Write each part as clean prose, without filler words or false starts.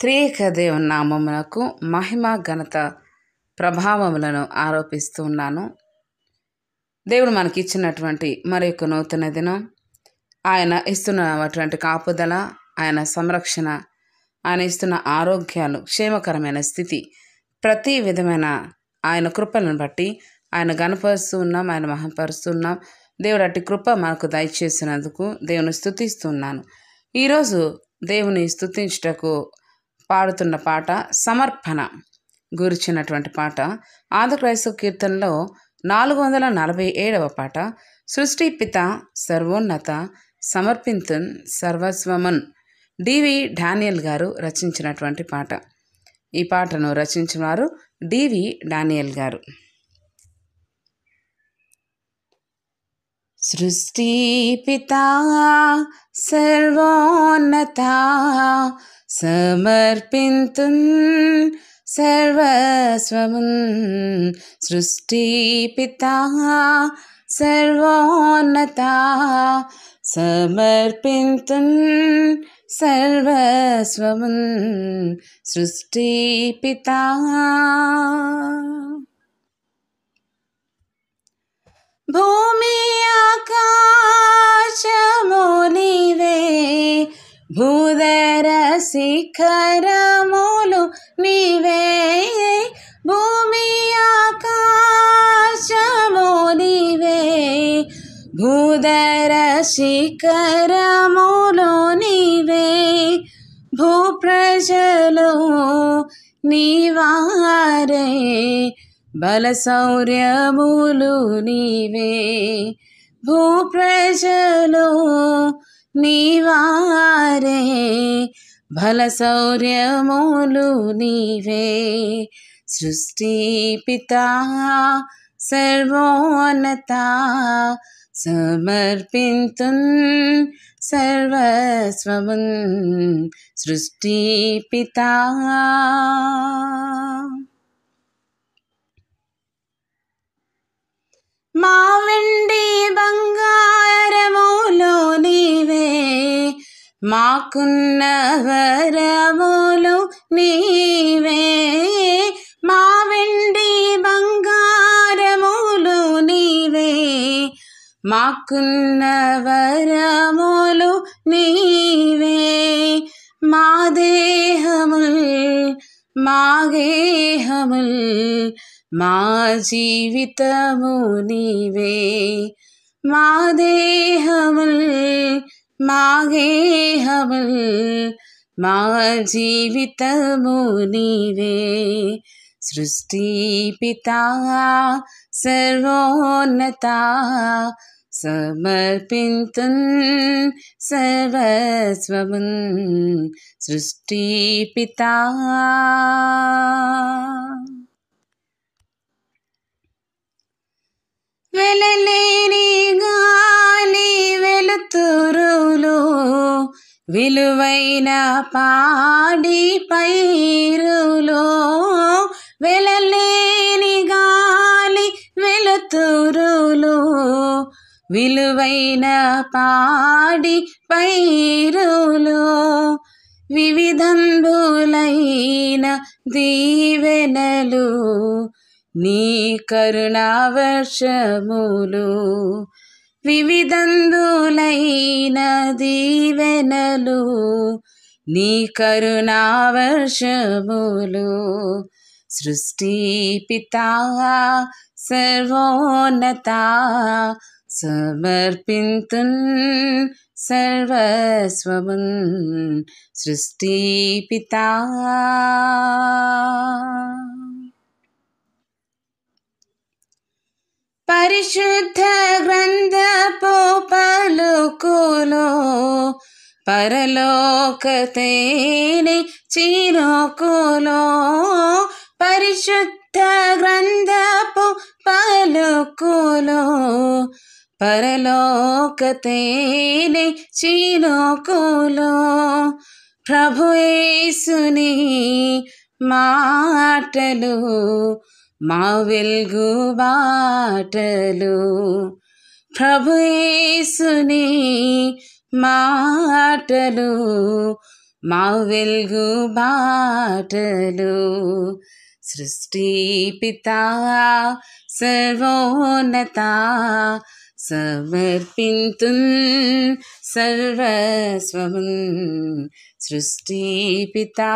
త్రియేక దేవుని నామమునకు మహిమ ఘనత ప్రభావములను ఆరోపిస్తూ ఉన్నాను. దేవుడు మనకి ఇచ్చినటువంటి మరి యొక్క నూతన దినం, ఆయన ఇస్తున్నటువంటి కాపుదల, ఆయన సంరక్షణ, ఆయన ఇస్తున్న ఆరోగ్యాలు, క్షేమకరమైన స్థితి, ప్రతి విధమైన ఆయన కృపలను బట్టి ఆయన గణపరుస్తూ ఉన్నాం, ఆయన మహపరుస్తూ ఉన్నాం. దేవుడు అట్టి కృప మనకు దయచేసినందుకు దేవుని స్తుతిస్తున్నాను. ఈరోజు దేవుని స్తుతించుటకు పాడుతున్న పాట సమర్పణ గురించినటువంటి పాట. ఆంధ్రక్రైస్తవ కీర్తనలో 447వ పాట. సృష్టి పిత సర్వోన్నత సమర్పింతున్ సర్వస్వమున్ డివి డానియల్ గారు రచించినటువంటి పాట. ఈ పాటను రచించిన వారు డివి డానియల్ గారు. సృష్టి పిత సర్వోన్నత సమర్పింతున్ సర్వస్వమున్. సృష్టి పిత సర్వోన్నత సమర్పింతున్ సర్వస్వమున్. సృష్టి పిత భూమి ఆకాశము నీవే, భూధర శిఖరములు నీవే. భూమి ఆకాశము నీవే, భూధర శిఖరములు నీవే. భూప్రజలు నీవారే, బల శౌర్యములు నీవే. భూప్రజలు నీవారే, బల శౌర్యములు నీవే. సృష్టి పిత సర్వోన్నత సమర్పింతున్ సర్వస్వమున్. సృష్టి పిత మా వెండి బంగారములు నీవే, మాకున్న వరములు నీవే. మా వెండి బంగారములు నీవే, మాకున్న వరములు నీవే. మా దేహముల్ మా గేహముల్ మా జీవితము నీవే. మా దేహముల్ మా గేహముల్ మా జీవితము నీవే. సృష్టి పిత సర్వోన్నత సమర్పింతున్ సర్వస్వమున్. సృష్టి పిత వెలలేని గాలి వెలుతురులో, విలువైన పాడి పైరులో. వెలలేని గాలి వెలుతురులో, విలువైన పాడి పైరులో. వివిధంబులైన దీవెనలు నీ కరుణా వర్షములు. వివిధంబులైన దీవెనలు నీ కరుణా వర్షములు. సృష్టి పిత సర్వోన్నత సమర్పింతున్ సర్వస్వమున్. సృష్టి పిత పరిశుద్ధ గ్రంథపు పలుకులో, పరలోక తేనె చినుకులో. పరిశుద్ధ గ్రంథపు పలుకులో, పరలోక తేనె చినుకులో. ప్రభు యేసుని మాటలు మా వెలుగు బాటలు. ప్రభు యేసుని మాటలు మా వెలుగు బాటలు. సృష్టి పితా సర్వోన్నత సమర్పింతున్ సర్వస్వమున్. సృష్టి పితా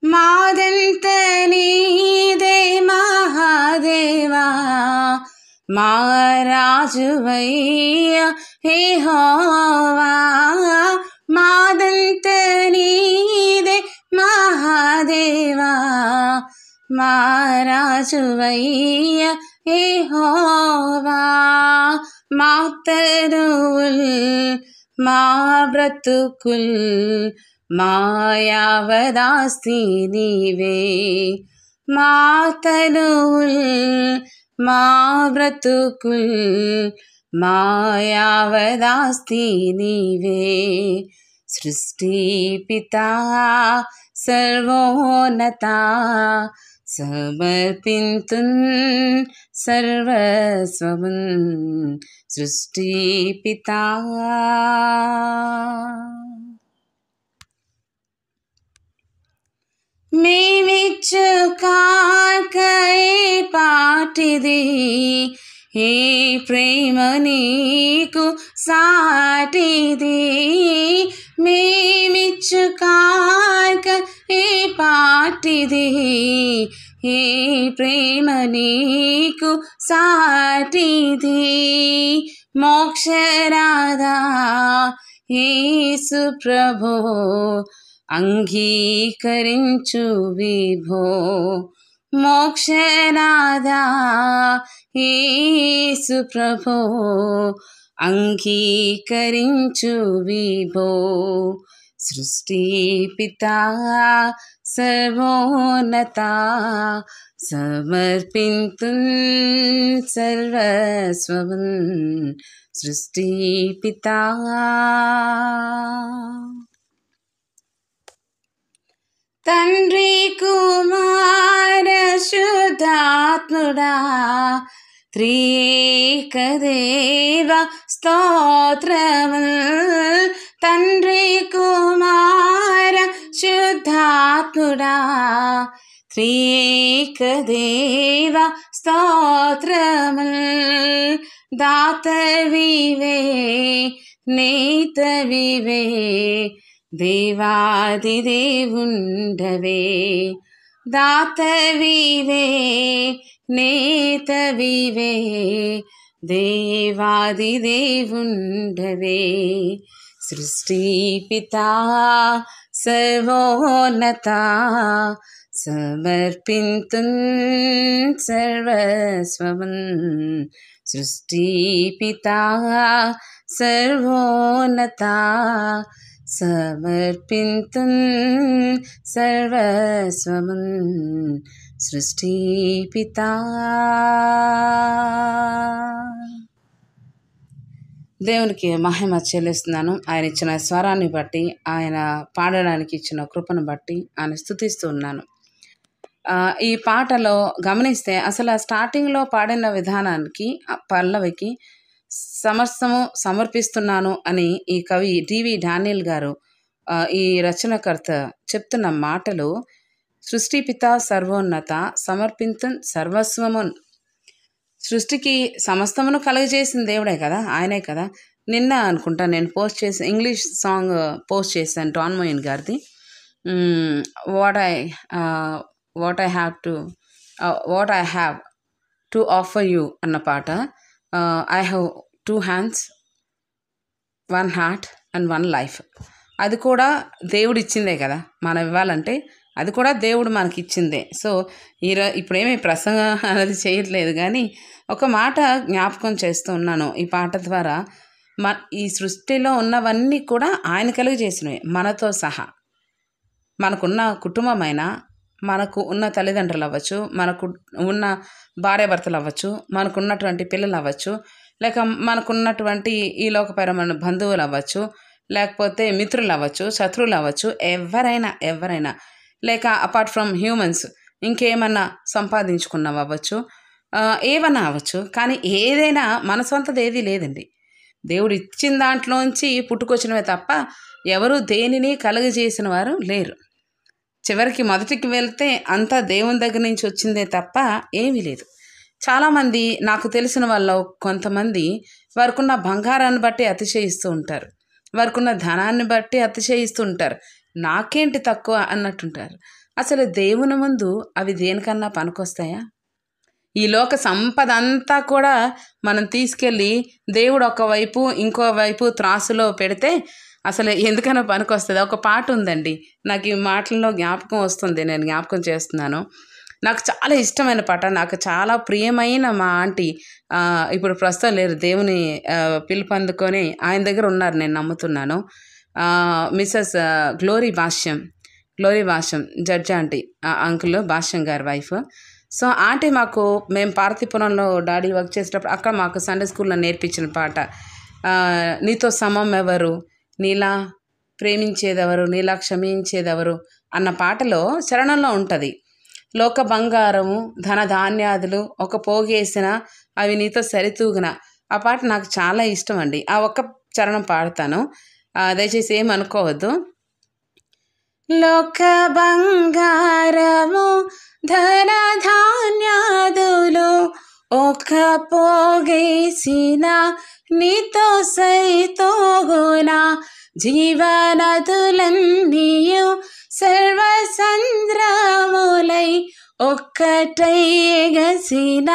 మాదంత నీదే మహాదేవా, మా రాజువయ్య యెహోవా. మాదంత నీదే మహాదేవా, మా రాజువయ్య యెహోవా. మా తనువుల్ మా బ్రతుకుల్ మాయావదాస్తి నీవే. మా తనువుల్ మా బ్రతుకుల్ మాయావదాస్తి నీవే. సృష్టి పితా సర్వోన్నత సమర్పింతున్ సర్వస్వమున్. సృష్టి పితా మేమిచ్చు కాకై పాటిది, ఏ ప్రేమ నీకు సాటిది. మేమిచ్చు కాక ఏ పాటిది, ఏ ప్రేమ నీకు సాటిది. మోక్షరాధా యేసు ప్రభో అంగీకరించు విభో. మోక్షనాదా యేసు ప్రభో అంగీకరించు విభో. సృష్టి పితా సర్వోన్నత సమర్పింతున్ సర్వస్వమున్. సృష్టి పితా తండ్రి కుమార శుద్ధాత్ముడా త్రియేక దేవ స్తోత్రముల్. తండ్రి కుమార శుద్ధాత్ముడా త్రియేక దేవ స్తోత్రముల్. దాతవివే నేతవివే దేవాది దేవుండవే. దాతవివే నేతవివే దేవాది దేవుండవే. సృష్టి పితా సర్వోన్నత సమర్పింతున్ సర్వస్వమున్. సృష్టి పితా సర్వోన్నత సమర్పింతున్ సర్వస్వమున్. సృష్టి పితా. దేవునికి మహిమ చెల్లిస్తున్నాను. ఆయన ఇచ్చిన స్వరాన్ని బట్టి, ఆయన పాడడానికి ఇచ్చిన కృపను బట్టి ఆయన స్తుతిస్తూ ఉన్నాను. ఈ పాటలో గమనిస్తే అసలు స్టార్టింగ్లో పాడిన విధానానికి పల్లవికి సమస్తము సమర్పిస్తున్నాను అని ఈ కవి డి.వి. డానియల్ గారు ఈ రచనకర్త చెప్తున్న మాటలు సృష్టి పితా సర్వోన్నత సమర్పింతున్ సర్వస్వమున్. సృష్టికి సమస్తమును కలుగజేసిన దేవుడే కదా, ఆయనే కదా. నిన్న అనుకుంటా నేను ఇంగ్లీష్ సాంగ్ పోస్ట్ చేశాను డాన్ మోయిన్ గారిది. What I have to offer you అన్న పాట. I have 2 hands, 1 heart and 1 life. అది కూడా దేవుడు ఇచ్చిందే కదా, మనం ఇవ్వాలంటే అది కూడా దేవుడు మనకి ఇచ్చిందే. సో ఇప్పుడేమీ ప్రసంగం అనేది చేయట్లేదు, కానీ ఒక మాట జ్ఞాపకం చేస్తూ ఉన్నాను ఈ పాట ద్వారా. ఈ సృష్టిలో ఉన్నవన్నీ కూడా ఆయన కలుగజేసినవి, మనతో సహా. మనకున్న కుటుంబమైనా, మనకు ఉన్న తల్లిదండ్రులు అవ్వచ్చు, మనకు ఉన్న భార్యాభర్తలు అవ్వచ్చు, మనకున్నటువంటి పిల్లలు అవ్వచ్చు, లేక మనకున్నటువంటి ఈ లోకపరమైన బంధువులు అవ్వచ్చు, లేకపోతే మిత్రులు అవ్వచ్చు, శత్రువులు అవ్వచ్చు, ఎవరైనా లేక అపార్ట్ ఫ్రమ్ హ్యూమన్స్ ఇంకేమన్నా సంపాదించుకున్నవి అవ్వచ్చు, ఏవన్నా అవ్వచ్చు. కానీ ఏదైనా మన సొంతది ఏదీ లేదండి. దేవుడు ఇచ్చిన దాంట్లోంచి పుట్టుకొచ్చినవే తప్ప ఎవరు దేనిని కలుగజేసిన వారు లేరు. చివరికి మొదటికి వెళ్తే అంతా దేవుని దగ్గర నుంచి వచ్చిందే తప్ప ఏమీ లేదు. చాలామంది నాకు తెలిసిన వాళ్ళు కొంతమంది వారికున్న బంగారాన్ని బట్టి అతిశయిస్తూ ఉంటారు, వారికున్న ధనాన్ని బట్టి అతిశయిస్తూ ఉంటారు. నాకేంటి తక్కువ అన్నట్టుంటారు. అసలు దేవుని ముందు అవి దేనికన్నా పనికొస్తాయా? ఈ లోక సంపద అంతా కూడా మనం తీసుకెళ్ళి దేవుడు ఒకవైపు ఇంకోవైపు త్రాసులో పెడితే అసలు ఎందుకైనా పనికొస్తుంది. ఒక పాట ఉందండి, నాకు ఈ మాటల్లో జ్ఞాపకం వస్తుంది, నేను జ్ఞాపకం చేస్తున్నాను. నాకు చాలా ఇష్టమైన పాట, నాకు చాలా ప్రియమైన మా ఆంటీ ఇప్పుడు ప్రస్తుతం లేరు, దేవుని పిలుపు అందుకొని ఆయన దగ్గర ఉన్నారు, నేను నమ్ముతున్నాను. మిస్సెస్ గ్లోరీ భాష్యం జడ్జి ఆంటీ, అంకుల్ భాష్యం గారి వైఫ్. సో ఆంటీ మేము పార్వతీపురంలో డాడీ వర్క్ చేసేటప్పుడు అక్కడ మాకు సండే స్కూల్లో నేర్పించిన పాట, నీతో సమం ఎవరు, నీలా ప్రేమించేదెవరు, నీలా క్షమించేదెవరు అన్న పాటలో చరణంలో ఉంటుంది, లోక బంగారము ధన ధాన్యాదులు ఒక పోగేసిన అవి నీతో సరితూగున. ఆ పాట నాకు చాలా ఇష్టం అండి. ఆ ఒక్క చరణం పాడతాను, దయచేసి ఏమనుకోవద్దు. లోక బంగారము ధన ధాన్యాదులు ఒక పోగేసిన నీతో సరితూగున, జీవనదులన్నీయు సర్వసంద్రములై ఒక్కటై ఎగసిన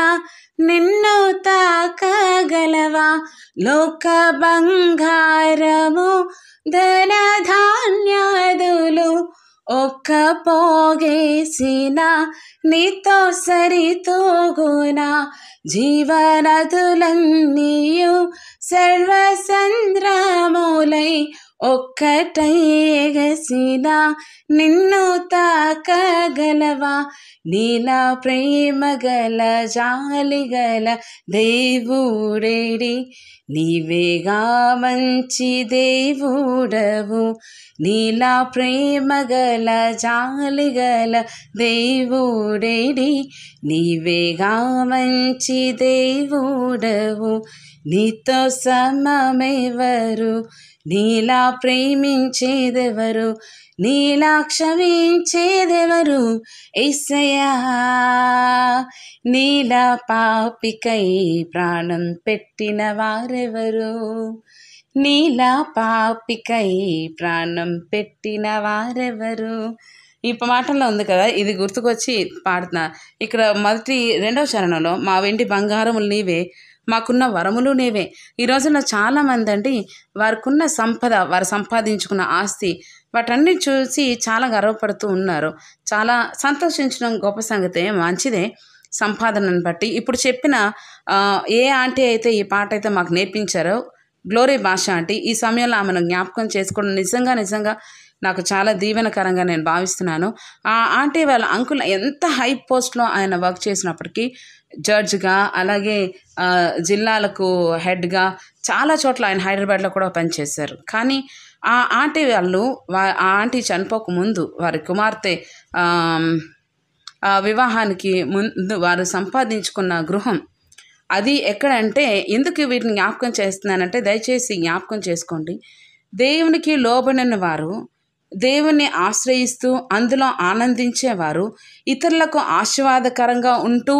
నిన్ను తాకగలవా. లోక బంగారము ధన ధాన్యాదులు ఒక్క పోగేసిన నీతో సరితూగున, జీవనదులన్నీయు సర్వసంద్రములై ఒక్కటై ఎగసిన నిన్ను తాకగలవా. నీలా ప్రేమ గల జాలి గల దేవుడేడి, నీవేగా మంచి దేవుడవు. నీలా ప్రేమ గల జాలి గల దేవుడేడి, నీవేగా మంచి దేవుడవు. నీతో సమమెవరు, నీలా ప్రేమించేదెవరు, నీలా క్షమించేదెవరు. యేసయ్యా నీలా పాపికై ప్రాణం పెట్టిన వారెవరు, నీలా పాపికై ప్రాణం పెట్టిన వారెవరు. ఈ మాటల్లో ఉంది కదా, ఇది గుర్తుకొచ్చి పాడుతున్నా. ఇక్కడ రెండవ చరణంలో మా వెండి బంగారములు నీవే, మాకున్న వరములు నీవే. ఈ రోజుల్లో చాలామంది అండి వారికున్న సంపద, వారు సంపాదించుకున్న ఆస్తి, వాటన్ని చూసి చాలా గర్వపడుతూ ఉన్నారు. చాలా సంతోషించడం గొప్ప సంగతే, మంచిదే సంపాదనను బట్టి. ఇప్పుడు చెప్పిన ఏ ఆంటీ అయితే ఈ పాట అయితే మాకు నేర్పించారో, గ్లోరీ భాష ఆంటీ, ఈ సమయంలో ఆమెను జ్ఞాపకం చేసుకోవడం నిజంగా నాకు చాలా దీవెనకరంగా నేను భావిస్తున్నాను. ఆ ఆంటీ వాళ్ళ అంకుల్ ఎంత హై పోస్ట్లో ఆయన వర్క్ చేసినప్పటికీ, జడ్జ్గా, అలాగే జిల్లాలకు హెడ్గా చాలా చోట్ల ఆయన హైదరాబాద్లో కూడా పనిచేశారు. కానీ ఆ ఆంటీ వాళ్ళు ఆ ఆంటీ చనిపోకముందు వారి కుమార్తె వివాహానికి ముందు వారు సంపాదించుకున్న గృహం అది ఎక్కడంటే, ఎందుకు వీటిని జ్ఞాపకం చేస్తున్నానంటే, దయచేసి జ్ఞాపకం చేసుకోండి. దేవునికి లోబడిన వారు, దేవుణ్ణి ఆశ్రయిస్తూ అందులో ఆనందించేవారు, ఇతరులకు ఆశీర్వాదకరంగా ఉంటూ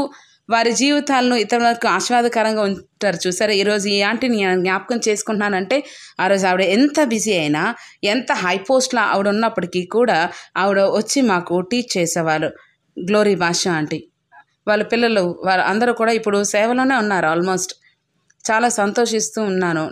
వారి జీవితాలను ఇతరులకు ఆశీర్వాదకరంగా ఉంటారు. చూసారా, ఈరోజు ఈ ఆంటీని నేను జ్ఞాపకం చేసుకుంటున్నానంటే, ఆ రోజు ఆవిడ ఎంత బిజీ అయినా, ఎంత హై పోస్ట్లో ఆవిడ ఉన్నప్పటికీ కూడా ఆవిడ వచ్చి మాకు టీచ్ చేసేవారు. గ్లోరీ భాష ఆంటీ వాళ్ళ పిల్లలు వారు అందరూ కూడా ఇప్పుడు సేవలోనే ఉన్నారు. ఆల్మోస్ట్ చాలా సంతోషిస్తూ ఉన్నాను.